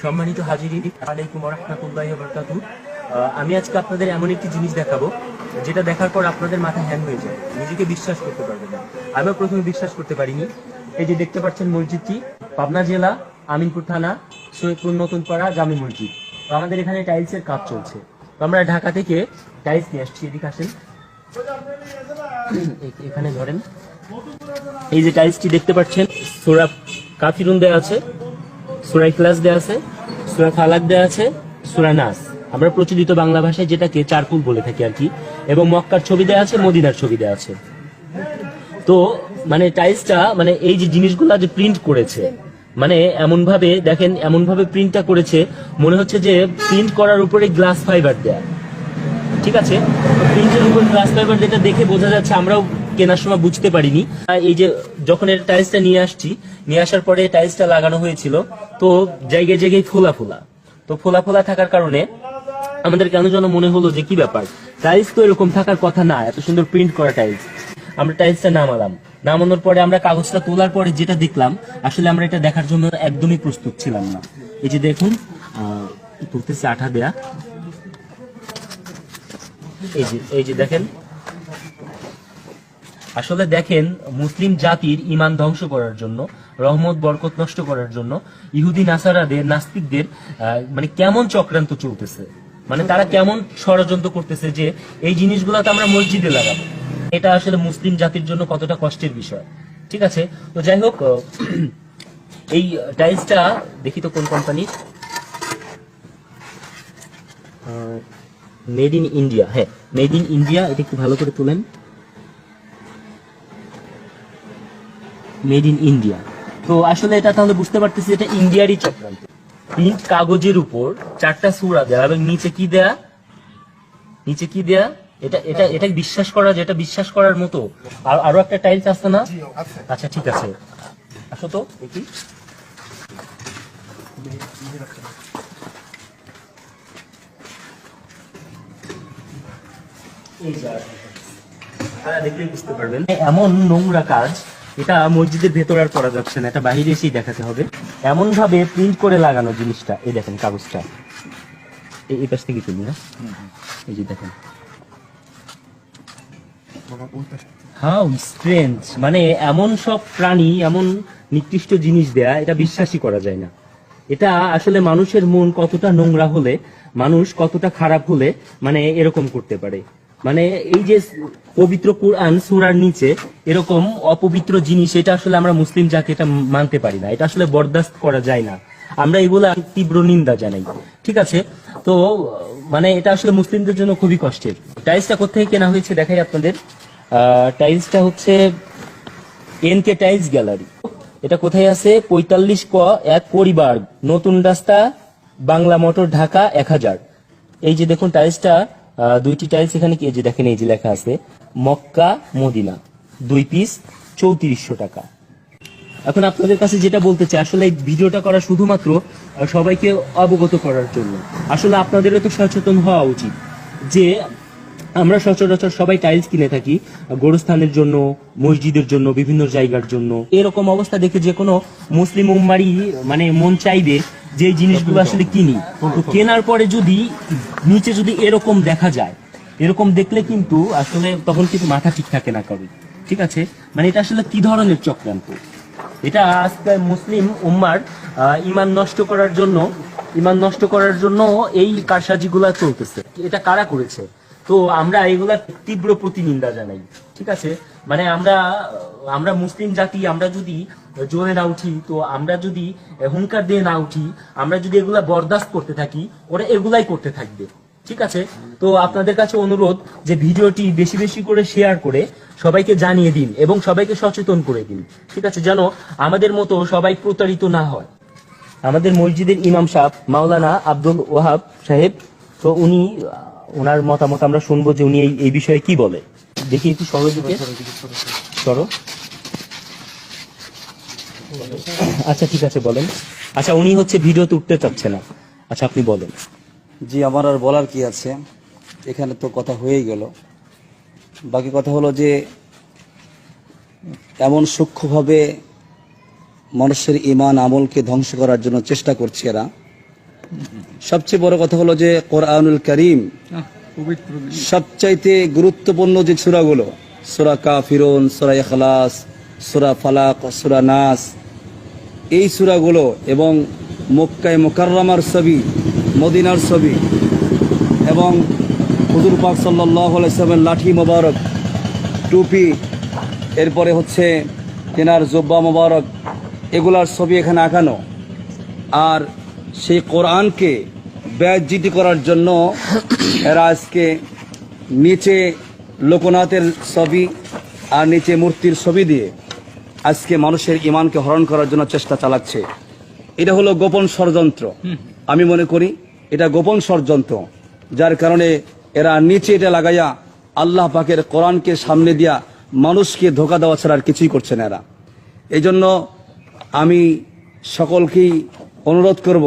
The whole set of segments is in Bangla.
সম্মানিত হাজিরিন, আলাইকুম ওয়া রাহমাতুল্লাহি ওয়া বারাকাতুহু। আমি আজকে আপনাদের এমন একটি জিনিস দেখাবো যেটা দেখার পর আপনাদের মাথা হ্যাং হয়ে যায়, নিজেকে বিশ্বাস করতে পারবেন না। আমিও প্রথমে বিশ্বাস করতে পারিনি। এই যে দেখতে পাচ্ছেন মসজিদটি, পাবনা জেলা আমিনপুর থানা সৈয়দপুর নতুন পাড়া জামি মসজিদ। তো আমাদের এখানে টাইলসের কাজ চলছে। তো আমরা ঢাকা থেকে টাইলস নিয়ে আসছি। এদিকে আসেন, এখানে ধরেন। এই যে টাইলসটি দেখতে পাচ্ছেন, সূরা কাফিরুন দেওয়া আছে, সূরা ইখলাস দেওয়া আছে, সূরা ফালাক দেওয়া আছে, সূরা নাস, আমরা প্রচলিত বাংলা ভাষায় যেটাকে চারকুল বলে থাকি আর কি, এবং মক্কার ছবি দেওয়া আছে, মদিনার ছবি দেওয়া আছে। তো মানে টাইলসটা মানে এই যে জিনিসগুলা যে প্রিন্ট করেছে, মানে এমন ভাবে দেখেন, এমন ভাবে প্রিন্টটা করেছে মনে হচ্ছে যে প্রিন্ট করার উপরে গ্লাস ফাইবার দেয়া। ঠিক আছে, প্রিন্টের উপর গ্লাস ফাইবার, যেটা দেখে বোঝা যাচ্ছে, আমরাও কেনার সময় বুঝতে পারিনি। এই যে যখন এর টাইলসটা নিয়ে আসছি, নিয়ে আসার পরে টাইলসটা লাগানো হয়েছিল, তো জায়গায় জায়গায় ফোলা ফোলা, তো ফোলা ফোলা থাকার কারণে আমাদের কেন যেন মনে হলো যে কি ব্যাপার, টাইলস তো এরকম থাকার কথা না, এত সুন্দর প্রিন্ট করা টাইলস। আমরা টাইলসটা নামালাম, নামানোর পরে আমরা কাগজটা তোলার পরে যেটা দেখলাম, আসলে আমরা এটা দেখার জন্য একদমই প্রস্তুত ছিলাম না। এই যে দেখুন, তুলতেছি আঠা দেয়া, এই যে দেখেন, আসলে দেখেন মুসলিম জাতির ঈমান ধ্বংস করার জন্য, রহমত বরকত নষ্ট করার জন্য ইহুদি নাসারাদের, নাস্তিকদের মানে কেমন চক্রান্ত চলতেছে, মানে তারা কেমন ষড়যন্ত্র করতেছে যে এই জিনিসগুলো তো আমরা মসজিদে লাগাবো। এটা আসলে মুসলিম জাতির জন্য কতটা কষ্টের বিষয়। ঠিক আছে, তো যাই হোক, এই টাইলসটা দেখি তো কোন কোম্পানির, মেড ইন ইন্ডিয়া। হ্যাঁ, মেড ইন ইন্ডিয়া। এটা একটু ভালো করে তুলেন, মেড ইন ইন্ডিয়া। তো আসলে এটা তাহলে বুঝতে পারতেছি এটা ইন্ডিয়ারই চক্রান্ত। প্রিন্ট কাগজের উপর 4টা সূরা দেয়া এবং নিচে কি দেয়া, নিচে কি দেয়া, এটা এটা এটা বিশ্বাস করা, যেটা বিশ্বাস করার মতো। আর আরো একটা টাইলস আছে না? আচ্ছা ঠিক আছে, আসো তো দেখি। দেখলেই বুঝতে পারবেন এমন নোংরা কাজ, এটা মসজিদের ভেতর আর করা যাচ্ছে না, এটা বাইরে এসেই দেখাতে হবে। এমন ভাবে প্রিন্ট করে লাগানো জিনিসটা, এই দেখেন কাগজটা, এই পাশ থেকে তুলি না, এই যে দেখেন, হাউ স্ট্রেঞ্জ, মানে এমন সব প্রাণী, এমন নিকৃষ্ট জিনিস দেয়া, এটা বিশ্বাসই করা যায় না। এটা আসলে মানুষের মন কতটা নোংরা হলে, মানুষ কতটা খারাপ হলে মানে এরকম করতে পারে। মানে এই যে পবিত্র কুরআন সূরার নিচে এরকম অপবিত্র জিনিস, এটা আসলে আমরা মুসলিম জাতি এটা মানতে পারি না, এটা আসলে বরদাস্ত করা যায় না, আমরা এগুলো তীব্র নিন্দা জানাই। ঠিক আছে, তো মানে এটা আসলে মুসলিমদের জন্য খুবই কষ্টের। টাইলসটা কোথায় কেনা হয়েছে দেখাই আপনাদের। টাইলসটা হচ্ছে এনকে টাইলস গ্যালারি। এটা কোথায় আছে? 45 ক 1 পরিবার, নতুন রাস্তা, বাংলা মোটর, ঢাকা 1000। এই যে দেখুন টাইলসটা, 2টি টাইলস এখানে, কি এই যে দেখেন, এই যে লেখা আছে মক্কা মদিনা, 2 পিস 3400 টাকা। এখন আপনাদের কাছে যেটা বলতে চাই, আসলে এই ভিডিওটা করা শুধুমাত্র সবাইকে অবগত করার জন্য। আসলে আপনাদেরও তো সচেতন হওয়া উচিত যে আমরা সচরাচর সবাই টাইলস কিনে থাকি গোরস্থানের জন্য, মসজিদের জন্য, বিভিন্ন জায়গার জন্য। এরকম অবস্থা দেখে যে কোনো মুসলিম উম্মারই মানে মন চাইবে যে জিনিসগুলো আসলে কিনি। তো কেনার পরে যদি নিচে যদি এরকম দেখা যায়, এরকম দেখলে কিন্তু আসলে তখন কিন্তু মাথা ঠিক থাকে না কারো। ঠিক আছে, মানে এটা আসলে কি ধরনের চক্রান্ত? এটা আজকে মুসলিম উম্মার ঈমান নষ্ট করার জন্য, ঈমান নষ্ট করার জন্য এই কারসাজিগুলা চলতেছে। এটা কারা করেছে? তো আমরা এগুলা তীব্র প্রতিনিন্দা জানাই। ঠিক আছে, মানে আমরা মুসলিম জাতি, আমরা যদি জোরে না উঠি, তো আমরা যদি হুঙ্কার দিয়ে না উঠি, আমরা যদি এগুলা বরদাস্ত করতে থাকি, ওরা এগুলাই করতে থাকবে। ঠিক আছে, তো আপনাদের কাছে অনুরোধ যে ভিডিওটি বেশি বেশি করে শেয়ার করে সবাইকে জানিয়ে দিন এবং সবাইকে সচেতন করে দিন। ঠিক আছে, যেন আমাদের মতো সবাই প্রতারিত না হয়। আমাদের মসজিদের ইমাম সাহেব মাওলানা আব্দুল ওয়াহাব সাহেব, তো উনি, ওনার মতামত আমরা শুনবো যে উনি এই বিষয়ে কি বলে। দেখি একটু সহযোগে সরো। আচ্ছা ঠিক আছে, বলেন। আচ্ছা, উনি হচ্ছে ভিডিওতে উঠতে চাচ্ছে না। আচ্ছা আপনি বলেন। জি, আমার আর বলার কি আছে, এখানে তো কথা হয়েই গেল। বাকি কথা হলো যে এমন সূক্ষ্মভাবে মানুষের ঈমান আমলকে ধ্বংস করার জন্য চেষ্টা করছে এরা, সবচেয়ে বড় কথা হলো যে কোরআনুল কারীম পবিত্র সবচাইতে গুরুত্বপূর্ণ যে সূরাগুলো, সূরা কাফিরুন, সূরা ইখলাস, সূরা ফালাক, সূরা নাস, এই সূরাগুলো এবং মক্কায় মুকাররমার ছবি, মদিনার ছবি এবং হুজুর পাক সাল্লাল্লাহু আলাইহি ওয়াসাল্লামের লাঠি মোবারক, টুপি, এরপরে হচ্ছে তেনার জুব্বা মোবারক, এগুলার ছবি এখানে আঁকানো। আর সেই কোরআনকে বেইজ্জতি করার জন্য এরা আজকে নিচে লোকনাথের ছবি আর নিচে মূর্তির ছবি দিয়ে আজকে মানুষের ঈমানকে হরণ করার জন্য চেষ্টা চালাচ্ছে। এটা হলো গোপন ষড়যন্ত্র। আমি মনে করি এটা গোপন ষড়যন্ত্র, যার কারণে এরা নিচে এটা লাগাইয়া আল্লাহ পাকের কোরআনকে সামনে দিয়া মানুষকে ধোঁকা দেওয়া ছাড়া আর কিছুই করছে না এরা। এই জন্য আমি সকলকেই অনুরোধ করব,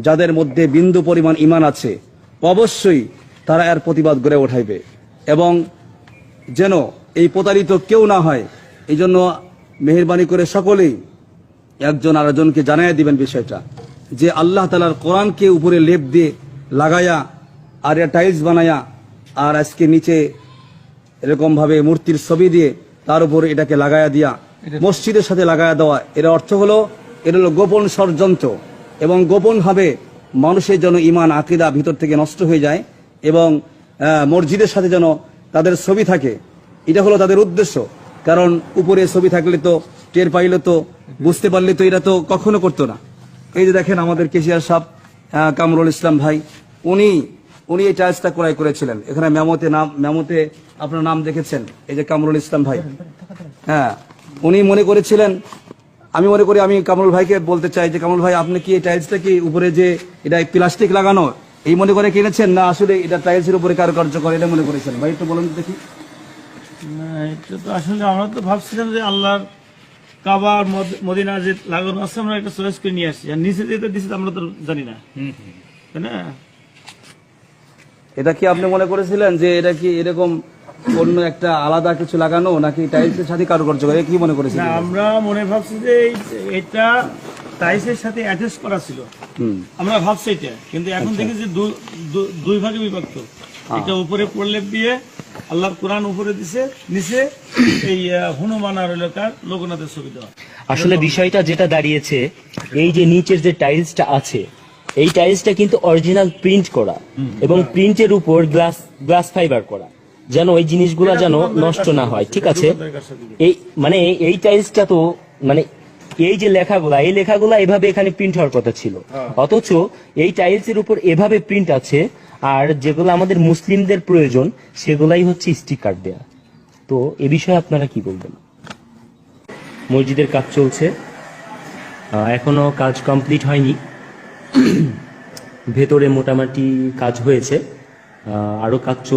যাদের মধ্যে বিন্দু পরিমাণ ঈমান আছে অবশ্যই তারা এর প্রতিবাদ গড়ে উঠাইবে এবং যেন এই প্রতারিত কেউ না হয়। এই জন্য মেহেরবানি করে সকলেই একজন আরেকজনকে জানাইয়া দিবেন বিষয়টা, যে আল্লাহ তাআলার কোরআনকে উপরে লেপ দিয়ে লাগায়া আর টাইলস বানায়া আর আজকে নিচে এরকম ভাবে মূর্তির ছবি দিয়ে তার উপরে এটাকে লাগায়া দিয়া মসজিদের সাথে লাগায়া দেওয়া, এর অর্থ হলো এটা হলো গোপন ষড়যন্ত্র এবং গোপন ভাবে মানুষের যেন ঈমান আকীদা ভিতর থেকে নষ্ট হয়ে যায় এবং মসজিদের সাথে যেন তাদের ছবি থাকে, এটা হলো তাদের উদ্দেশ্য। কারণ উপরে ছবি থাকলে তো টের পাইলে তো বুঝতে পারলে তো এটা তো কখনো করতো না। এই যে দেখেন আমাদের কেশিয়ার সাহেব কামরুল ইসলাম ভাই, উনি এই টাইলসটা ক্রয় করেছিলেন। এখানে মেমোতে আপনার নাম দেখেছেন, এই যে কামরুল ইসলাম ভাই। হ্যাঁ, উনি মনে করেছিলেন, আমি মনে করি আমি কামরুল ভাইকে বলতে চাই যে কামরুল ভাই, আপনি কি এই টাইলসটা কি উপরে যে এটা প্লাস্টিক লাগানো এই মনে করে কিনেছেন, না আসলে এটা টাইলসের উপরে কারুকার্য করে এটা মনে করেছেন? ভাই একটু বলুন দেখি। না, এটা তো আসলে আমরা তো ভাবছিলাম যে আল্লাহর কাবা আর মদিনা যে লাগানো আছে আমরা একটা চয়েস করে নিয়ে আসছি, আর নিচে যেটা দিচ্ছে আমরা তো জানি না, তাই না? এটা কি আপনি মনে করেছিলেন যে এটা কি এরকম অন্য একটা আলাদা কিছু লাগানো নাকি টাইলসের সাথে কারুকার্য করে, কি মনে করেছিলেন? না, আমরা মনে ভাবছি যে এটা টাইলসের সাথে অ্যাটাচ করা ছিল, আমরা ভাবছি এটা, কিন্তু এখন দেখি যে দুই ভাগে বিভক্ত। এটা উপরে প্রলেপ দিয়ে আল্লাহর কোরআন উপরে দিছে, নিচে এই হনুমান আর এলাকার লোকনাথের ছবি দেওয়া। আসলে বিষয়টা যেটা দাঁড়িয়েছে, এই যে নিচের যে টাইলসটা আছে, এই টাইলসটা কিন্তু অরিজিনাল প্রিন্ট করা এবং প্রিন্টের উপর গ্লাস ফাইবার করা, যেন ওই জিনিসগুলো যেন নষ্ট না হয়। ঠিক আছে, এই মানে এই টাইলসটা তো মানে এই যে লেখাগুলা, এই লেখাগুলা এভাবে এখানে প্রিন্ট হওয়ার কথা ছিল, অথচ এই টাইলসের উপর এভাবে প্রিন্ট আছে। আর যেগুলো আমাদের মুসলিমদের প্রয়োজন সেগুলাই হচ্ছে স্টিকার দেয়া। তো এ বিষয়ে আপনারা কি বলবেন? মসজিদের কাজ চলছে, এখনো কাজ কমপ্লিট হয়নি, ভেতরে মোটামুটি কাজ হয়েছে, আরো কাজ চলছে।